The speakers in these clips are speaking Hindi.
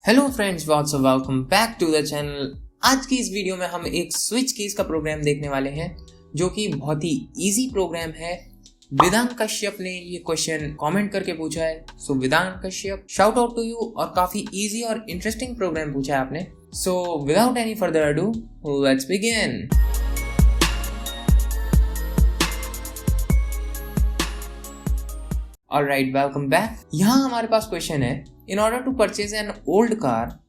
Hello friends, welcome back to the channel. आज की इस वीडियो में हम एक स्विच कीज का प्रोग्राम देखने वाले हैं जो कि बहुत ही इजी प्रोग्राम है। वेदांत कश्यप ने ये क्वेश्चन कमेंट करके पूछा है। So Vedant Kashyap, shout out to you. और काफी इजी और इंटरेस्टिंग प्रोग्राम पूछा है आपने। So without any further ado, let's begin. Alright, welcome back। यहाँ हमारे पास क्वेश्चन है, in order to purchase an old car,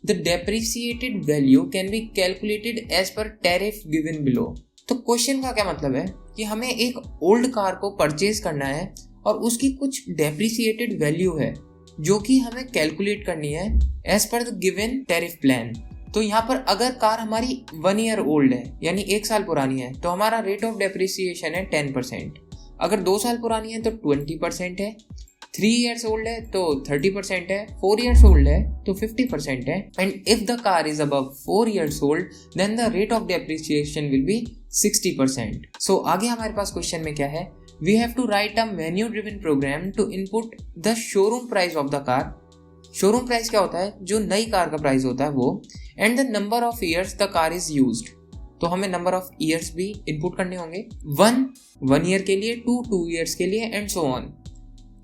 the depreciated value can be calculated as per tariff given below। तो क्वेश्चन का क्या मतलब है कि हमें एक ओल्ड कार को परचेज करना है और उसकी कुछ डेप्रिसिएटेड वैल्यू है जो कि हमें कैलकुलेट करनी है as per the given tariff plan. तो यहाँ पर अगर कार हमारी 1 ईयर ओल्ड है यानी 1 साल पुरानी है तो हमारा रेट ऑफ डेप्रिसिएशन है 10%। अगर 2 साल पुरानी है तो 20% है, 3 years ओल्ड है तो 30% है, 4 years ओल्ड है तो 50% है, and if the car is above 4 years old then the rate of depreciation will be 60%। So आगे हमारे पास क्वेश्चन में क्या है, we have to write a menu driven program to input the showroom price of the car. Showroom price क्या होता है? जो नई कार का प्राइस होता है वो, and the number of years the car is used. तो हमें नंबर ऑफ ईयर्स भी इनपुट करने होंगे, 1 ईयर के लिए, 2 ईयर्स के लिए, and so on.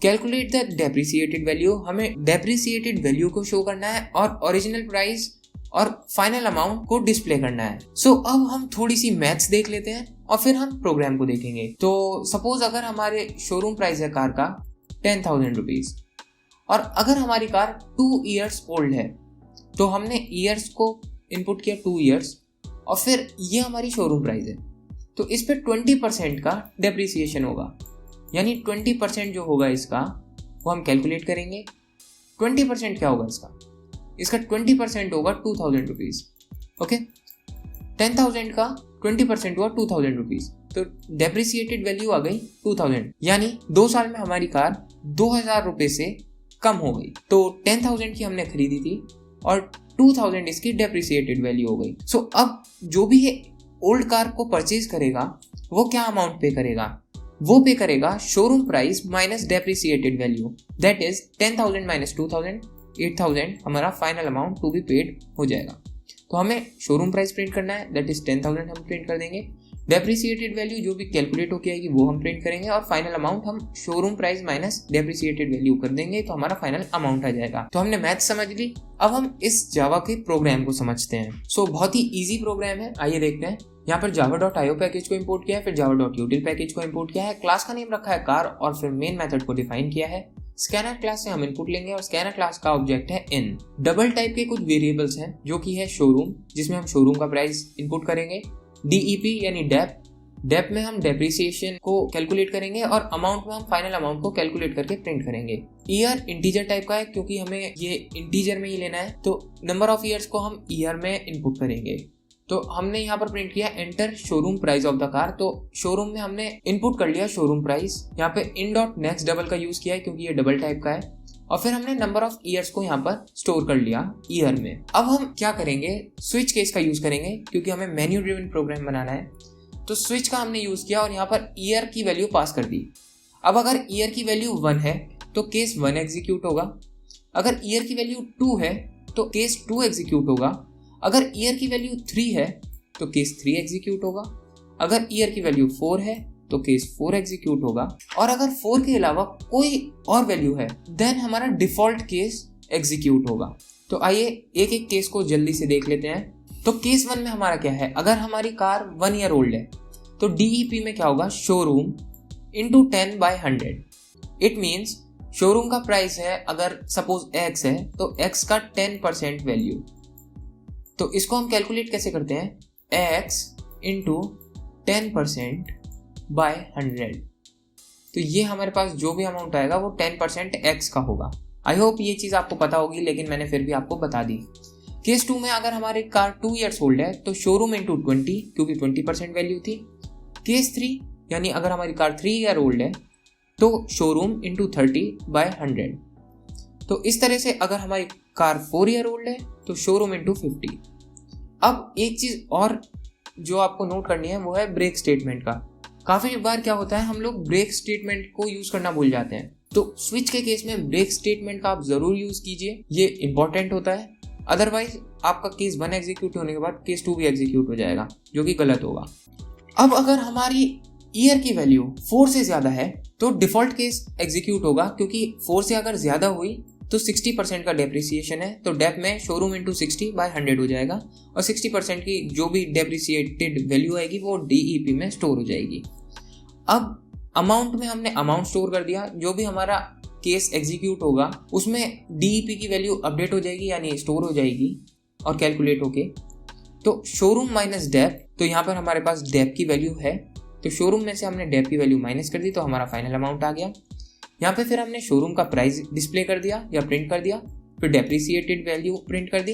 Calculate the depreciated value, हमें डेप्रिसिएटेड वैल्यू को शो करना है और ओरिजिनल प्राइस और फाइनल अमाउंट को डिस्प्ले करना है। सो अब हम थोड़ी सी मैथ्स देख लेते हैं और फिर हम प्रोग्राम को देखेंगे। तो सपोज अगर हमारे शोरूम प्राइस है कार का 10,000 रुपीज और अगर हमारी कार 2 ईयर्स ओल्ड है तो हमने ईयर्स को इनपुट किया 2 ईयर्स और फिर ये हमारी शोरूम प्राइस है तो इस पे 20% का डेप्रिसिएशन होगा, यानी 20% जो होगा इसका वो हम कैलकुलेट करेंगे। 20% क्या होगा इसका 20% होगा 2,000 रुपीज। ओके, 10,000 का 20% हुआ 2,000 रुपीज, तो डेप्रिसिएटेड वैल्यू आ गई 2,000, यानी 2 साल में हमारी कार 2,000 रुपए से कम हो गई। तो 10,000 की हमने खरीदी थी और 2,000 इसकी डेप्रिसिएटेड वैल्यू हो गई। सो अब जो भी ये ओल्ड कार को परचेज करेगा वो क्या अमाउंट पे करेगा? वो पे करेगा showroom price minus depreciated value, that is 10,000 minus 2,000, 8,000 हमारा final amount to be paid हो जाएगा। तो हमें शोरूम प्राइस प्रिंट करना है, दैट इज 10,000 हम प्रिंट कर देंगे। डेप्रिसिएटेड वैल्यू जो भी कैलकुलेट होके आएगी वो हम प्रिंट करेंगे और फाइनल अमाउंट हम showroom price minus depreciated value कर देंगे तो हमारा फाइनल अमाउंट आ जाएगा। तो हमने मैथ समझ ली, अब हम इस जावा के प्रोग्राम को समझते हैं। सो बहुत ही इजी प्रोग्राम है, आइए देखते हैं। यहाँ पर java.io पैकेज को इंपोर्ट किया है, फिर java.util पैकेज को इंपोर्ट किया है, क्लास का नेम रखा है कार और फिर मेन मेथड को डिफाइन किया है। स्कैनर क्लास से हम इनपुट लेंगे और स्कैनर क्लास का ऑब्जेक्ट है इन। डबल टाइप के कुछ वेरिएबल्स हैं जो कि है शोरूम, जिसमें हम शोरूम का प्राइस इंपुट करेंगे, DEP यानी डेप में हम डेप्रिसिएशन को कैलकुलेट करेंगे और अमाउंट में हम फाइनल अमाउंट को कैलकुलेट करके प्रिंट करेंगे। ईयर इंटीजर टाइप का है क्योंकि हमें ये इंटीजर में ही लेना है, तो नंबर ऑफ ईयर्स को हम ईयर में इनपुट करेंगे। तो हमने यहाँ पर प्रिंट किया enter showroom price of the car. तो शोरूम में हमने इनपुट कर लिया शोरूम प्राइस, यहाँ पे इन डॉट नेक्स्ट डबल का यूज किया है क्योंकि ये डबल टाइप का है, और फिर हमने नंबर ऑफ ईयर्स को यहाँ पर स्टोर कर लिया ईयर में। अब हम क्या करेंगे, स्विच केस का यूज करेंगे क्योंकि हमें मेन्यू ड्रिवन प्रोग्राम बनाना है। तो स्विच का हमने यूज किया और यहाँ पर ईयर की वैल्यू पास कर दी। अब अगर ईयर की वैल्यू 1 है तो केस 1 एग्जीक्यूट होगा, अगर ईयर की वैल्यू 2 है तो केस 2 एग्जीक्यूट होगा, अगर ईयर की वैल्यू 3 है तो केस 3 एग्जीक्यूट होगा, अगर ईयर की वैल्यू 4 है तो केस 4 एग्जीक्यूट होगा, और अगर 4 के अलावा कोई और वैल्यू है देन हमारा डिफॉल्ट केस एग्जीक्यूट होगा। तो आइए एक एक केस को जल्दी से देख लेते हैं। तो केस 1 में हमारा क्या है, अगर हमारी कार 1 ईयर ओल्ड है तो DEP में क्या होगा, showroom into 10/100। It means showroom का प्राइस है, अगर सपोज X है तो X का 10% वैल्यू। तो इसको हम कैलकुलेट कैसे करते हैं, X इंटू 10%/100। तो ये हमारे पास जो भी अमाउंट आएगा वो 10% X का होगा। आई होप ये चीज़ आपको पता होगी, लेकिन मैंने फिर भी आपको बता दी। केस 2 में अगर हमारी कार 2 ईयर्स ओल्ड है तो शोरूम इंटू 20 क्योंकि 20% वैल्यू थी। केस 3 यानी अगर हमारी कार 3 ईयर ओल्ड है तो शोरूम इंटू 30/100। तो इस तरह से अगर हमारी कार 4 ईयर ओल्ड है तो शोरूम इंटू 50। अब एक चीज़ और जो आपको नोट करनी है वो है ब्रेक स्टेटमेंट का। काफ़ी बार क्या होता है, हम लोग ब्रेक स्टेटमेंट को यूज़ करना भूल जाते हैं। तो स्विच के केस में ब्रेक स्टेटमेंट का आप जरूर यूज कीजिए, ये इंपॉर्टेंट होता है। अदरवाइज आपका केस 1 एग्जीक्यूट होने के बाद केस 2 भी एग्जीक्यूट हो जाएगा, जो कि गलत होगा। अब अगर हमारी ईयर की वैल्यू 4 से ज्यादा है तो डिफॉल्ट केस एग्जीक्यूट होगा, क्योंकि 4 से अगर ज्यादा हुई तो 60% का डेप्रिसिएशन है, तो डेप में शोरूम इंटू 60/100 हो जाएगा और 60% की जो भी डेप्रिसिएटेड वैल्यू आएगी वो DEP में स्टोर हो जाएगी। अब अमाउंट में हमने अमाउंट स्टोर कर दिया, जो भी हमारा केस एग्जीक्यूट होगा उसमें DEP की वैल्यू अपडेट हो जाएगी, यानी स्टोर हो जाएगी और कैलकुलेट होके। तो शोरूम माइनस डेप, तो यहाँ पर हमारे पास डेप की वैल्यू है, तो शोरूम में से हमने डेप की वैल्यू माइनस कर दी, तो हमारा फाइनल अमाउंट आ गया। यहाँ पे फिर हमने शोरूम का प्राइस डिस्प्ले कर दिया या प्रिंट कर दिया, फिर डेप्रिसिएटेड वैल्यू प्रिंट कर दी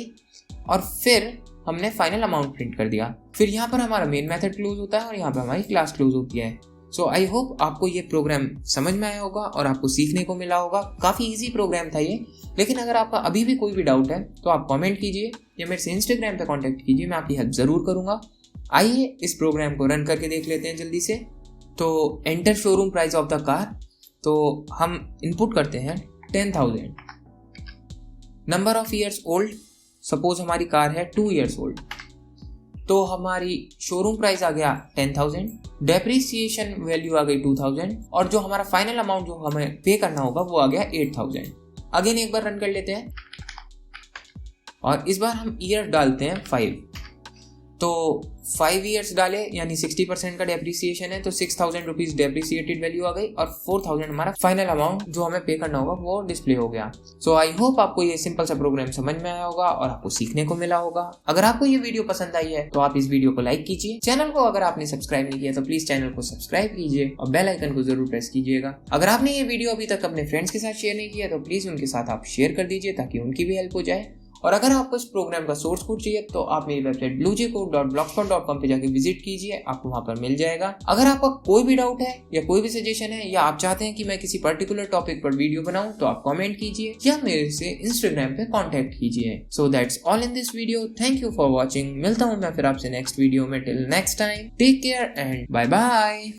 और फिर हमने फाइनल अमाउंट प्रिंट कर दिया। फिर यहाँ पर हमारा मेन मेथड क्लोज होता है और यहाँ पर हमारी क्लास क्लोज होती है। सो आई होप आपको ये प्रोग्राम समझ में आया होगा और आपको सीखने को मिला होगा। काफ़ी इजी प्रोग्राम था ये, लेकिन अगर आपका अभी भी कोई भी डाउट है तो आप कमेंट कीजिए या मेरे से इंस्टाग्राम पे कांटेक्ट कीजिए, मैं आपकी हेल्प ज़रूर करूँगा। आइए इस प्रोग्राम को रन करके देख लेते हैं जल्दी से। तो enter showroom price of the car, तो हम इनपुट करते हैं 10,000। Number of years old, suppose हमारी कार है 2 ईयर्स ओल्ड, तो हमारी शोरूम प्राइस आ गया 10,000, डेप्रिसिएशन वैल्यू आ गई 2,000 और जो हमारा फाइनल अमाउंट जो हमें पे करना होगा वो आ गया 8,000। अगेन एक बार रन कर लेते हैं और इस बार हम ईयर डालते हैं 5, तो 5 ईयर्स डाले यानी 60% का डेप्रिसिएशन है, तो 6,000 रुपीज डेप्रिसिएटेड वैल्यू आ गई और 4,000 हमारा फाइनल अमाउंट जो हमें पे करना होगा वो डिस्प्ले हो गया। सो आई होप आपको ये सिंपल सा प्रोग्राम समझ में आया होगा और आपको सीखने को मिला होगा। अगर आपको ये वीडियो पसंद आई है तो आप इस वीडियो को लाइक कीजिए, चैनल को अगर आपने सब्सक्राइब नहीं किया तो प्लीज चैनल को सब्सक्राइब कीजिए और बेल आइकन को जरूर प्रेस कीजिएगा। अगर आपने ये वीडियो अभी तक अपने फ्रेंड्स के साथ शेयर नहीं किया तो प्लीज उनके साथ आप शेयर कर दीजिए ताकि उनकी भी हेल्प हो जाए। और अगर आपको इस प्रोग्राम का सोर्स कोड चाहिए तो आप मेरी वेबसाइट bluejcode.blogspot.com पे जाके विजिट कीजिए, आपको वहां पर मिल जाएगा। अगर आपका कोई भी डाउट है या कोई भी सजेशन है या आप चाहते हैं कि मैं किसी पर्टिकुलर टॉपिक पर वीडियो बनाऊं तो आप कमेंट कीजिए या मेरे से इंस्टाग्राम पे कांटेक्ट कीजिए। So that's all in this video, thank you for watching. मिलता हूं मैं फिर आपसे नेक्स्ट वीडियो में। Till next time, take care and bye bye.